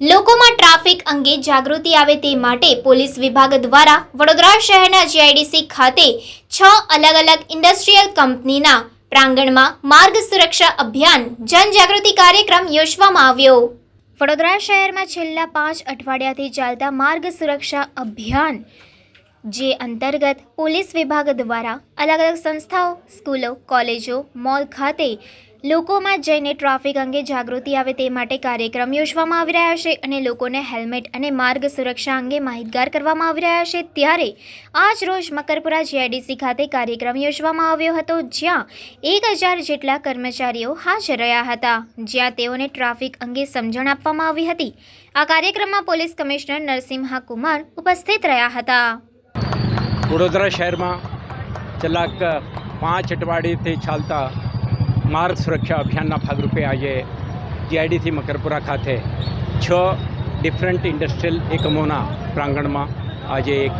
લોકોમાં ટ્રાફિક અંગે જાગૃતિ આવે તે માટે પોલીસ વિભાગ દ્વારા વડોદરા શહેરના જીઆઈડીસી ખાતે 6 અલગ-અલગ ઇન્ડસ્ટ્રીયલ કંપનીના પ્રાંગણમાં માર્ગ સુરક્ષા અભિયાન જનજાગૃતિ કાર્યક્રમ યોજવામાં આવ્યો। વડોદરા શહેરમાં છેલ્લા 5 અઠવાડિયાથી ચાલતા માર્ગ સુરક્ષા અભિયાન જે અંતર્ગત પોલીસ વિભાગ દ્વારા અલગ-અલગ સંસ્થાઓ, સ્કૂલો, કોલેજો, મોલ ખાતે લોકોમાં જઈને ટ્રાફિક અંગે જાગૃતિ આવે તે માટે કાર્યક્રમ યોજવામાં આવી રહ્યા છે અને લોકોને હેલ્મેટ અને માર્ગ સુરક્ષા અંગે માહિતગાર કરવામાં આવી રહ્યા છે। ત્યારે આજ રોજ મકરપુરા જીઆઈડીસી ખાતે કાર્યક્રમ યોજવામાં આવ્યો હતો, જ્યાં 1000 જેટલા કર્મચારીઓ હાજર રહ્યા હતા, જ્યાં તેઓને ટ્રાફિક અંગે સમજણ આપવામાં આવી હતી। આ કાર્યક્રમમાં પોલીસ કમિશનર નરસિંહા કુમાર ઉપસ્થિત રહ્યા હતા। વડોદરા શહેરમાં છેલ્લા 5 અઠવાડિયાથી ચાલતા માર્ગ સુરક્ષા અભિયાનના ભાગરૂપે આજે જીઆઈડીસી મકરપુરા ખાતે 6 ડિફરન્ટ ઇન્ડસ્ટ્રીયલ એકમોના પ્રાંગણમાં આજે એક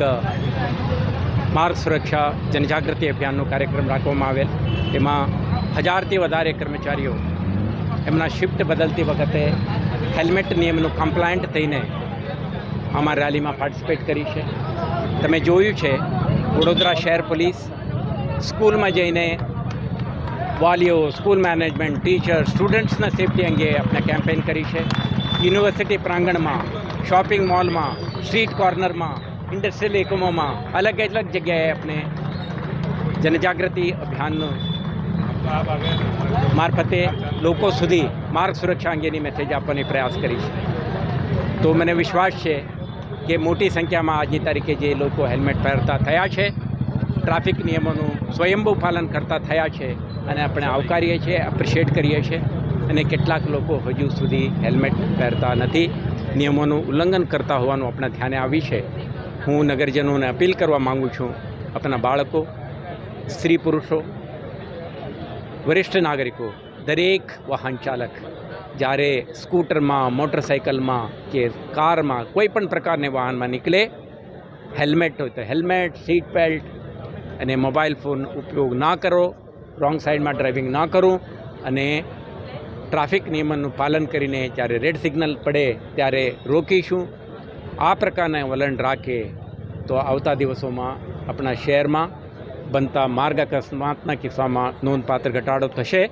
માર્ગ સુરક્ષા જનજાગૃતિ અભિયાનનો કાર્યક્રમ રાખવામાં આવેલ। તેમાં 1000થી વધારે કર્મચારીઓ એમના શિફ્ટ બદલતી વખતે હેલ્મેટ નિયમનું કમ્પ્લાયન્ટ થઈને આમાં રેલીમાં પાર્ટિસિપેટ કરી છે। તમે જોયું છે વડોદરા શહેર પોલીસ સ્કૂલમાં જઈને વાલીઓ, સ્કૂલ મેનેજમેન્ટ, ટીચર, સ્ટુડન્ટ્સના સેફટી અંગે આપણે કેમ્પેન કરી છે। યુનિવર્સિટી પ્રાંગણમાં, શોપિંગ મોલમાં, સ્ટ્રીટ કોર્નરમાં, ઇન્ડસ્ટ્રીયલ એકમોમાં અલગ અલગ જગ્યાએ આપણે જનજાગૃતિ અભિયાનનું મારફતે લોકો સુધી માર્ગ સુરક્ષા અંગેની મેસેજ આપવાનો પ્રયાસ કરી છે। તો મને વિશ્વાસ છે કે મોટી સંખ્યામાં આજની તારીખે જે લોકો હેલ્મેટ પહેરતા થયા છે, ટ્રાફિક નિયમોનું સ્વયંભૂ પાલન કરતા થયા છે અને આપણે આવકારીએ છીએ, એપ્રિશિએટ કરીએ છીએ। અને કેટલાક લોકો હજુ સુધી હેલ્મેટ પહેરતા નથી, નિયમોનું ઉલ્લંઘન કરતા હોવાનું આપણા ધ્યાને આવી છે। હું નગરજનોને અપીલ કરવા માગું છું, આપણા બાળકો, સ્ત્રી પુરુષો, વરિષ્ઠ નાગરિકો, દરેક વાહન ચાલક જ્યારે સ્કૂટરમાં, મોટરસાઇકલમાં કે કારમાં કોઈ પણ પ્રકારના વાહનમાં નીકળે, હેલ્મેટ હોય તો હેલ્મેટ, સીટ બેલ્ટ અને મોબાઈલ ફોન ઉપયોગ ના કરો, રોંગ સાઈડમાં ડ્રાઇવિંગ ના કરું અને ટ્રાફિક નિયમોનું પાલન કરીને જ્યારે રેડ સિગ્નલ પડે ત્યારે રોકીશું। આ પ્રકારના વલણ રાખે તો આવતા દિવસોમાં આપણા શહેરમાં બનતા માર્ગ અકસ્માતના કિસ્સામાં નોંધપાત્ર ઘટાડો થશે।